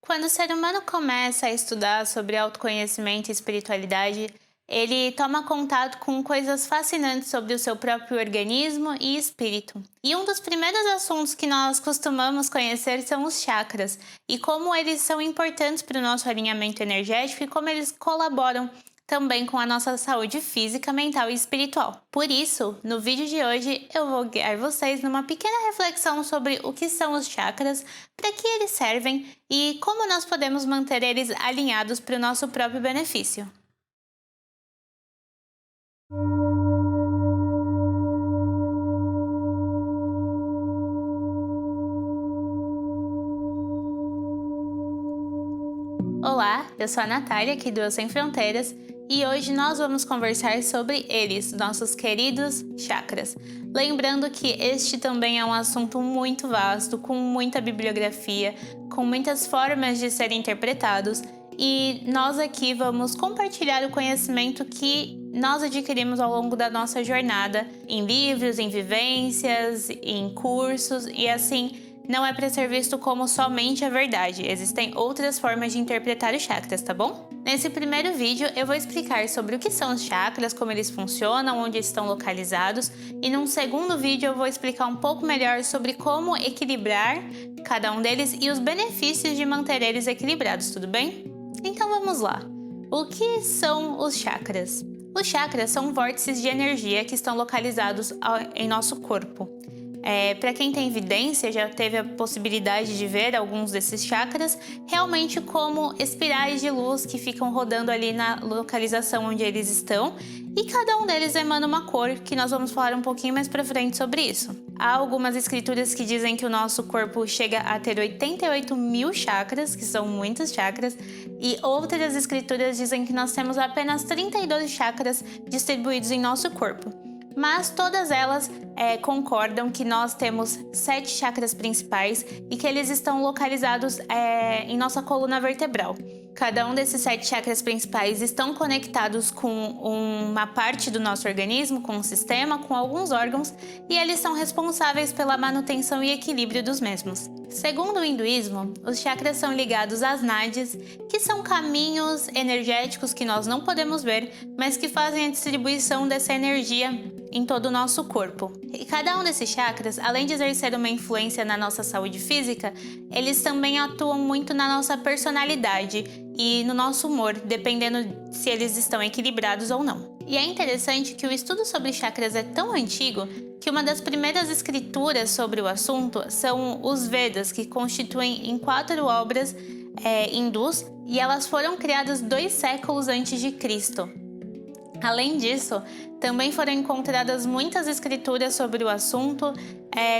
Quando o ser humano começa a estudar sobre autoconhecimento e espiritualidade, ele toma contato com coisas fascinantes sobre o seu próprio organismo e espírito. E um dos primeiros assuntos que nós costumamos conhecer são os chakras e como eles são importantes para o nosso alinhamento energético e como eles colaboram também com a nossa saúde física, mental e espiritual. Por isso, no vídeo de hoje eu vou guiar vocês numa pequena reflexão sobre o que são os chakras, para que eles servem e como nós podemos manter eles alinhados para o nosso próprio benefício. Olá, eu sou a Natália, aqui do Eu Sem Fronteiras, e hoje nós vamos conversar sobre eles, nossos queridos chakras. Lembrando que este também é um assunto muito vasto, com muita bibliografia, com muitas formas de serem interpretados, e nós aqui vamos compartilhar o conhecimento que nós adquirimos ao longo da nossa jornada, em livros, em vivências, em cursos, e assim não é para ser visto como somente a verdade, existem outras formas de interpretar os chakras, tá bom? Nesse primeiro vídeo eu vou explicar sobre o que são os chakras, como eles funcionam, onde estão localizados, e num segundo vídeo eu vou explicar um pouco melhor sobre como equilibrar cada um deles e os benefícios de manter eles equilibrados, tudo bem? Então vamos lá. O que são os chakras? Os chakras são vórtices de energia que estão localizados em nosso corpo. Para quem tem evidência, já teve a possibilidade de ver alguns desses chakras realmente como espirais de luz que ficam rodando ali na localização onde eles estão, e cada um deles emana uma cor, que nós vamos falar um pouquinho mais para frente sobre isso. Há algumas escrituras que dizem que o nosso corpo chega a ter 88 mil chakras, que são muitos chakras, e outras escrituras dizem que nós temos apenas 32 chakras distribuídos em nosso corpo. Mas todas elas concordam que nós temos 7 chakras principais e que eles estão localizados em nossa coluna vertebral. Cada um desses 7 chakras principais estão conectados com uma parte do nosso organismo, com um sistema, com alguns órgãos, e eles são responsáveis pela manutenção e equilíbrio dos mesmos. Segundo o hinduísmo, os chakras são ligados às nadis, que são caminhos energéticos que nós não podemos ver, mas que fazem a distribuição dessa energia em todo o nosso corpo. E cada um desses chakras, além de exercer uma influência na nossa saúde física, eles também atuam muito na nossa personalidade e no nosso humor, dependendo se eles estão equilibrados ou não. E é interessante que o estudo sobre chakras é tão antigo que uma das primeiras escrituras sobre o assunto são os Vedas, que constituem em 4 obras hindus, e elas foram criadas 2 séculos antes de Cristo. Além disso, também foram encontradas muitas escrituras sobre o assunto,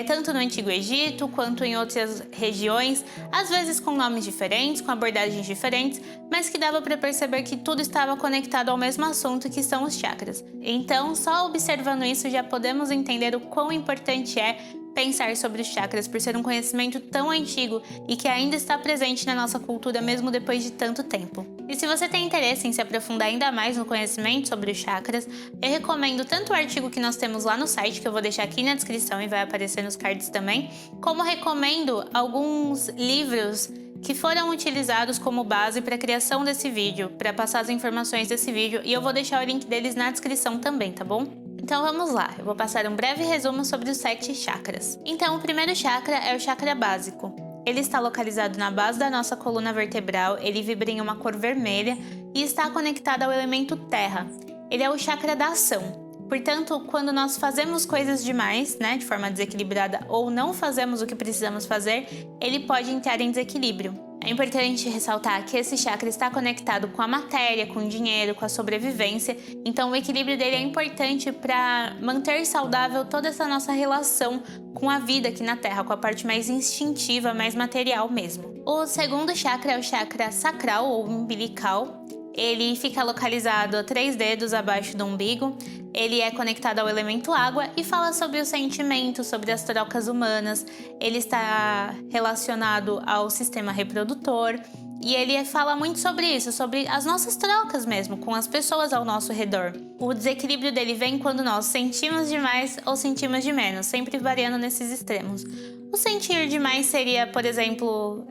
tanto no Antigo Egito quanto em outras regiões, às vezes com nomes diferentes, com abordagens diferentes, mas que dava para perceber que tudo estava conectado ao mesmo assunto, que são os chakras. Então, só observando isso já podemos entender o quão importante é pensar sobre os chakras por ser um conhecimento tão antigo e que ainda está presente na nossa cultura mesmo depois de tanto tempo. E se você tem interesse em se aprofundar ainda mais no conhecimento sobre os chakras, eu recomendo tanto o artigo que nós temos lá no site, que eu vou deixar aqui na descrição e vai aparecer nos cards também, como recomendo alguns livros que foram utilizados como base para a criação desse vídeo, para passar as informações desse vídeo, e eu vou deixar o link deles na descrição também, tá bom? Então vamos lá, eu vou passar um breve resumo sobre os 7 chakras. Então o primeiro chakra é o chakra básico. Ele está localizado na base da nossa coluna vertebral, ele vibra em uma cor vermelha e está conectado ao elemento terra. Ele é o chakra da ação. Portanto, quando nós fazemos coisas demais, de forma desequilibrada, ou não fazemos o que precisamos fazer, ele pode entrar em desequilíbrio. É importante ressaltar que esse chakra está conectado com a matéria, com o dinheiro, com a sobrevivência, então o equilíbrio dele é importante para manter saudável toda essa nossa relação com a vida aqui na Terra, com a parte mais instintiva, mais material mesmo. O segundo chakra é o chakra sacral ou umbilical. Ele fica localizado a 3 dedos abaixo do umbigo, ele é conectado ao elemento água e fala sobre os sentimentos, sobre as trocas humanas, ele está relacionado ao sistema reprodutor e ele fala muito sobre isso, sobre as nossas trocas mesmo, com as pessoas ao nosso redor. O desequilíbrio dele vem quando nós sentimos demais ou sentimos de menos, sempre variando nesses extremos. O sentir demais seria, por exemplo,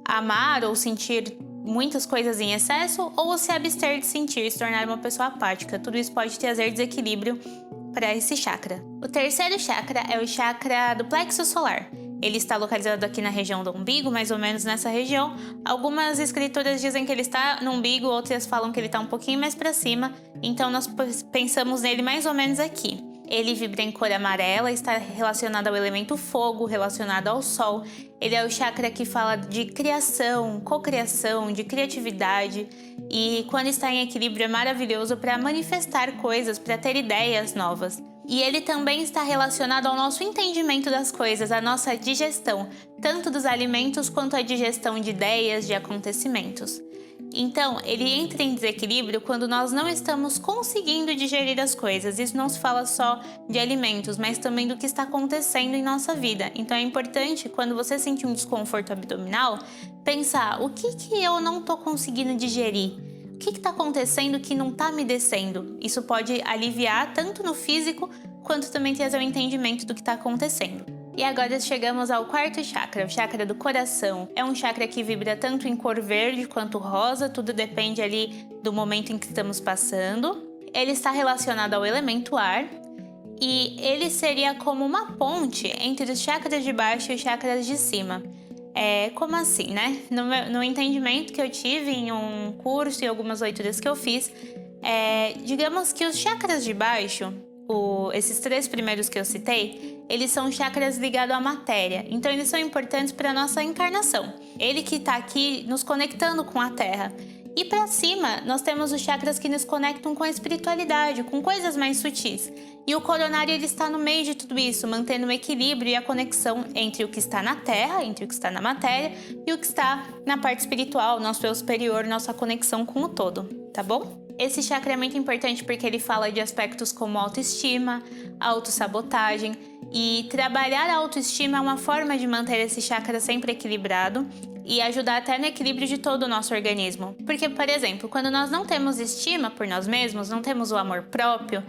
amar ou sentir muitas coisas em excesso, ou se abster de sentir, se tornar uma pessoa apática. Tudo isso pode trazer desequilíbrio para esse chakra. O terceiro chakra é o chakra do plexo solar. Ele está localizado aqui na região do umbigo, mais ou menos nessa região. Algumas escrituras dizem que ele está no umbigo, outras falam que ele está um pouquinho mais para cima. Então nós pensamos nele mais ou menos aqui. Ele vibra em cor amarela, está relacionado ao elemento fogo, relacionado ao sol. Ele é o chakra que fala de criação, cocriação, de criatividade. E quando está em equilíbrio é maravilhoso para manifestar coisas, para ter ideias novas. E ele também está relacionado ao nosso entendimento das coisas, à nossa digestão, tanto dos alimentos quanto a digestão de ideias, de acontecimentos. Então, ele entra em desequilíbrio quando nós não estamos conseguindo digerir as coisas. Isso não se fala só de alimentos, mas também do que está acontecendo em nossa vida. Então, é importante, quando você sentir um desconforto abdominal, pensar: o que eu não estou conseguindo digerir? O que está acontecendo que não está me descendo? Isso pode aliviar tanto no físico, quanto também trazer o entendimento do que está acontecendo. E agora chegamos ao quarto chakra, o chakra do coração. É um chakra que vibra tanto em cor verde quanto rosa, tudo depende ali do momento em que estamos passando. Ele está relacionado ao elemento ar e ele seria como uma ponte entre os chakras de baixo e os chakras de cima. Como assim, né? No entendimento que eu tive em um curso e algumas leituras que eu fiz, digamos que os chakras de baixo, esses 3 primeiros que eu citei, eles são chakras ligados à matéria. Então, eles são importantes para a nossa encarnação. Ele que está aqui nos conectando com a Terra. E para cima, nós temos os chakras que nos conectam com a espiritualidade, com coisas mais sutis. E o coronário ele está no meio de tudo isso, mantendo o equilíbrio e a conexão entre o que está na Terra, entre o que está na matéria e o que está na parte espiritual, nosso eu superior, nossa conexão com o todo, tá bom? Esse chakra é muito importante porque ele fala de aspectos como autoestima, autossabotagem, e trabalhar a autoestima é uma forma de manter esse chakra sempre equilibrado e ajudar até no equilíbrio de todo o nosso organismo. Porque, por exemplo, quando nós não temos estima por nós mesmos, não temos o amor próprio,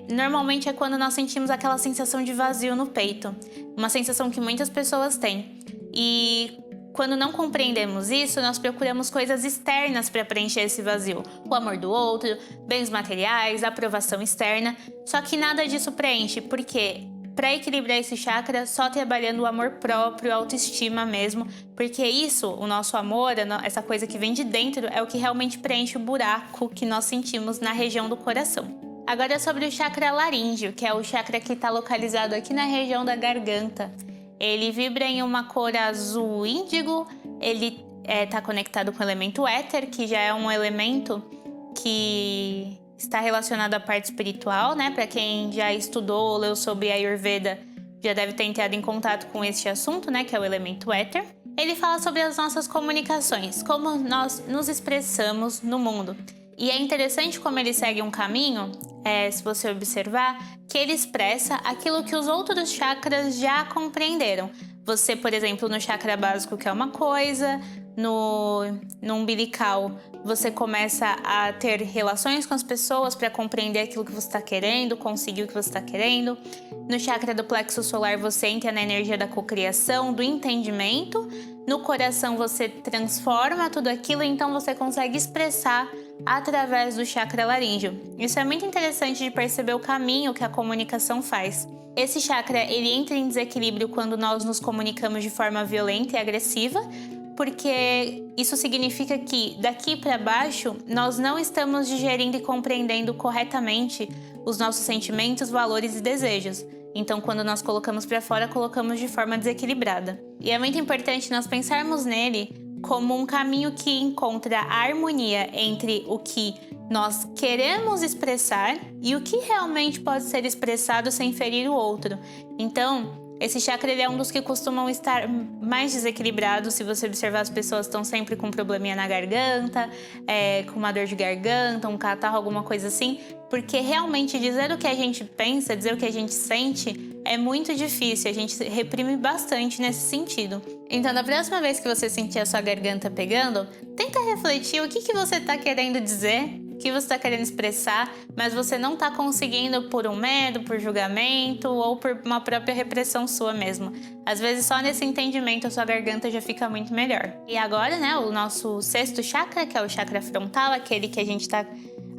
normalmente é quando nós sentimos aquela sensação de vazio no peito, uma sensação que muitas pessoas têm. E quando não compreendemos isso, nós procuramos coisas externas para preencher esse vazio. O amor do outro, bens materiais, aprovação externa. Só que nada disso preenche, porque para equilibrar esse chakra, só trabalhando o amor próprio, a autoestima mesmo. Porque isso, o nosso amor, essa coisa que vem de dentro, é o que realmente preenche o buraco que nós sentimos na região do coração. Agora sobre o chakra laríngeo, que é o chakra que está localizado aqui na região da garganta. Ele vibra em uma cor azul índigo, ele está conectado com o elemento éter, que já é um elemento que está relacionado à parte espiritual, né? Para quem já estudou ou leu sobre a Ayurveda, já deve ter entrado em contato com este assunto, né? Que é o elemento éter. Ele fala sobre as nossas comunicações, como nós nos expressamos no mundo. E é interessante como ele segue um caminho, se você observar, que ele expressa aquilo que os outros chakras já compreenderam. Você, por exemplo, no chakra básico quer uma coisa, no umbilical você começa a ter relações com as pessoas para compreender aquilo que você está querendo, conseguir o que você está querendo. No chakra do plexo solar você entra na energia da cocriação, do entendimento. No coração você transforma tudo aquilo, então você consegue expressar através do chakra laríngeo. Isso é muito interessante de perceber o caminho que a comunicação faz. Esse chakra ele entra em desequilíbrio quando nós nos comunicamos de forma violenta e agressiva, porque isso significa que daqui para baixo nós não estamos digerindo e compreendendo corretamente os nossos sentimentos, valores e desejos. Então, quando nós colocamos para fora, colocamos de forma desequilibrada. E é muito importante nós pensarmos nele como um caminho que encontra a harmonia entre o que nós queremos expressar e o que realmente pode ser expressado sem ferir o outro. Então, esse chakra ele é um dos que costumam estar mais desequilibrados. Se você observar, as pessoas estão sempre com um probleminha na garganta, com uma dor de garganta, um catarro, alguma coisa assim, porque realmente dizer o que a gente pensa, dizer o que a gente sente é muito difícil, a gente reprime bastante nesse sentido. Então, da próxima vez que você sentir a sua garganta pegando, tenta refletir o que você está querendo dizer o que você está querendo expressar, mas você não está conseguindo por um medo, por julgamento ou por uma própria repressão sua mesmo. Às vezes só nesse entendimento a sua garganta já fica muito melhor. E agora, né, o nosso sexto chakra, que é o chakra frontal, aquele que a gente está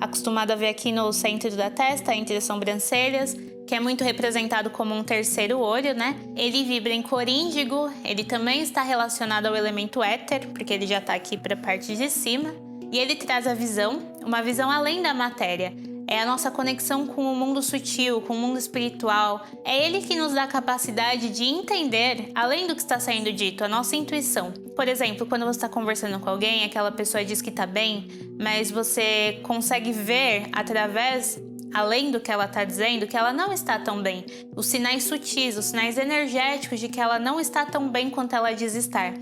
acostumado a ver aqui no centro da testa, entre as sobrancelhas, que é muito representado como um terceiro olho, né? Ele vibra em cor índigo, ele também está relacionado ao elemento éter, porque ele já está aqui para a parte de cima. E ele traz a visão, uma visão além da matéria. É a nossa conexão com o mundo sutil, com o mundo espiritual. É ele que nos dá a capacidade de entender, além do que está sendo dito, a nossa intuição. Por exemplo, quando você está conversando com alguém, aquela pessoa diz que está bem, mas você consegue ver através, além do que ela está dizendo, que ela não está tão bem. Os sinais sutis, os sinais energéticos de que ela não está tão bem quanto ela diz estar.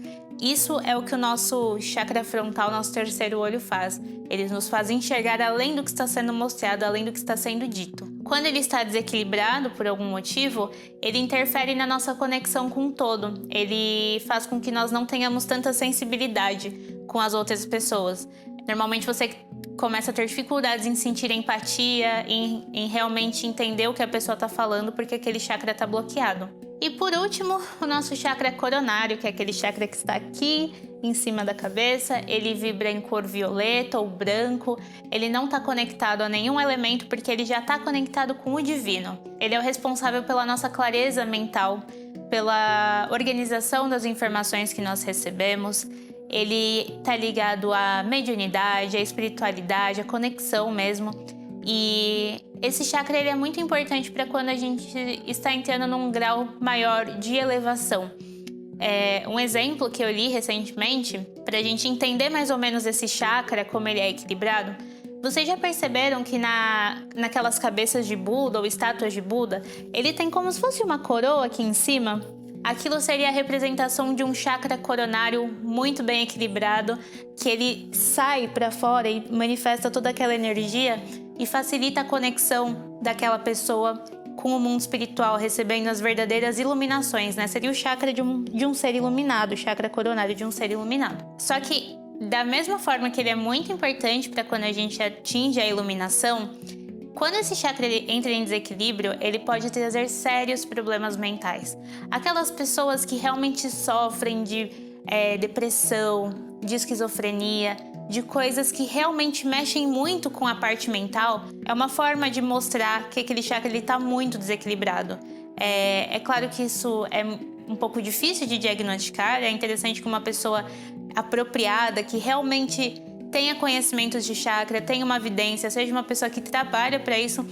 Isso é o que o nosso chakra frontal, nosso terceiro olho, faz. Ele nos faz enxergar além do que está sendo mostrado, além do que está sendo dito. Quando ele está desequilibrado por algum motivo, ele interfere na nossa conexão com o todo. Ele faz com que nós não tenhamos tanta sensibilidade com as outras pessoas. Normalmente você começa a ter dificuldades em sentir empatia, em realmente entender o que a pessoa está falando, porque aquele chakra está bloqueado. E por último, o nosso chakra coronário, que é aquele chakra que está aqui em cima da cabeça. Ele vibra em cor violeta ou branco. Ele não está conectado a nenhum elemento porque ele já está conectado com o divino. Ele é o responsável pela nossa clareza mental, pela organização das informações que nós recebemos. Ele está ligado à mediunidade, à espiritualidade, à conexão mesmo. E esse chakra ele é muito importante para quando a gente está entrando num grau maior de elevação. Um exemplo que eu li recentemente, para a gente entender mais ou menos esse chakra, como ele é equilibrado. Vocês já perceberam que naquelas cabeças de Buda ou estátuas de Buda, ele tem como se fosse uma coroa aqui em cima? Aquilo seria a representação de um chakra coronário muito bem equilibrado, que ele sai para fora e manifesta toda aquela energia e facilita a conexão daquela pessoa com o mundo espiritual, recebendo as verdadeiras iluminações, né? Seria o chakra de um ser iluminado, o chakra coronário de um ser iluminado. Só que, da mesma forma que ele é muito importante para quando a gente atinge a iluminação, quando esse chakra entra em desequilíbrio, ele pode trazer sérios problemas mentais. Aquelas pessoas que realmente sofrem de depressão, de esquizofrenia, de coisas que realmente mexem muito com a parte mental, é uma forma de mostrar que aquele chakra está muito desequilibrado. É claro que isso é um pouco difícil de diagnosticar, é interessante que uma pessoa apropriada, que realmente tenha conhecimentos de chakra, tenha uma vidência, seja uma pessoa que trabalha para isso,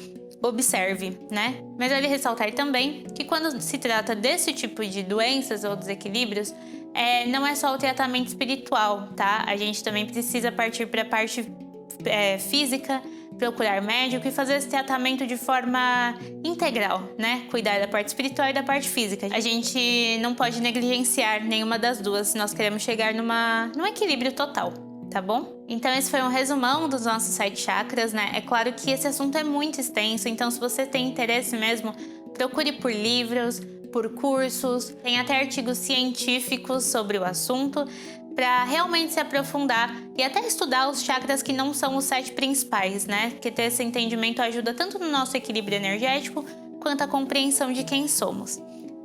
observe, né? Mas vale ressaltar também que quando se trata desse tipo de doenças ou desequilíbrios, não é só o tratamento espiritual, tá? A gente também precisa partir para a parte física, procurar médico e fazer esse tratamento de forma integral, né? Cuidar da parte espiritual e da parte física. A gente não pode negligenciar nenhuma das duas se nós queremos chegar num equilíbrio total. Tá bom? Então esse foi um resumão dos nossos 7 chakras, né? É claro que esse assunto é muito extenso, então se você tem interesse mesmo, procure por livros, por cursos, tem até artigos científicos sobre o assunto, para realmente se aprofundar e até estudar os chakras que não são os 7 principais, né? Porque ter esse entendimento ajuda tanto no nosso equilíbrio energético, quanto a compreensão de quem somos.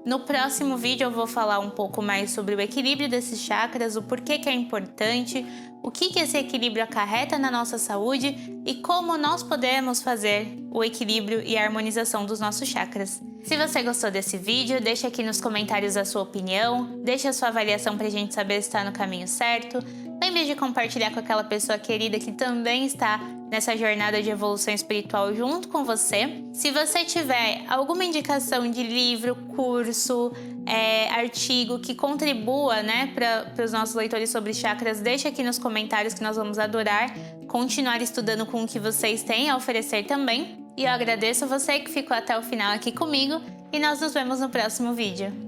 No próximo vídeo eu vou falar um pouco mais sobre o equilíbrio desses chakras, o porquê que é importante, o que esse equilíbrio acarreta na nossa saúde e como nós podemos fazer o equilíbrio e a harmonização dos nossos chakras. Se você gostou desse vídeo, deixa aqui nos comentários a sua opinião, deixa a sua avaliação pra gente saber se está no caminho certo. Lembre de compartilhar com aquela pessoa querida que também está nessa jornada de evolução espiritual junto com você. Se você tiver alguma indicação de livro, curso, artigo que contribua, né, para os nossos leitores sobre chakras, deixa aqui nos comentários que nós vamos adorar continuar estudando com o que vocês têm a oferecer também. E eu agradeço você que ficou até o final aqui comigo e nós nos vemos no próximo vídeo.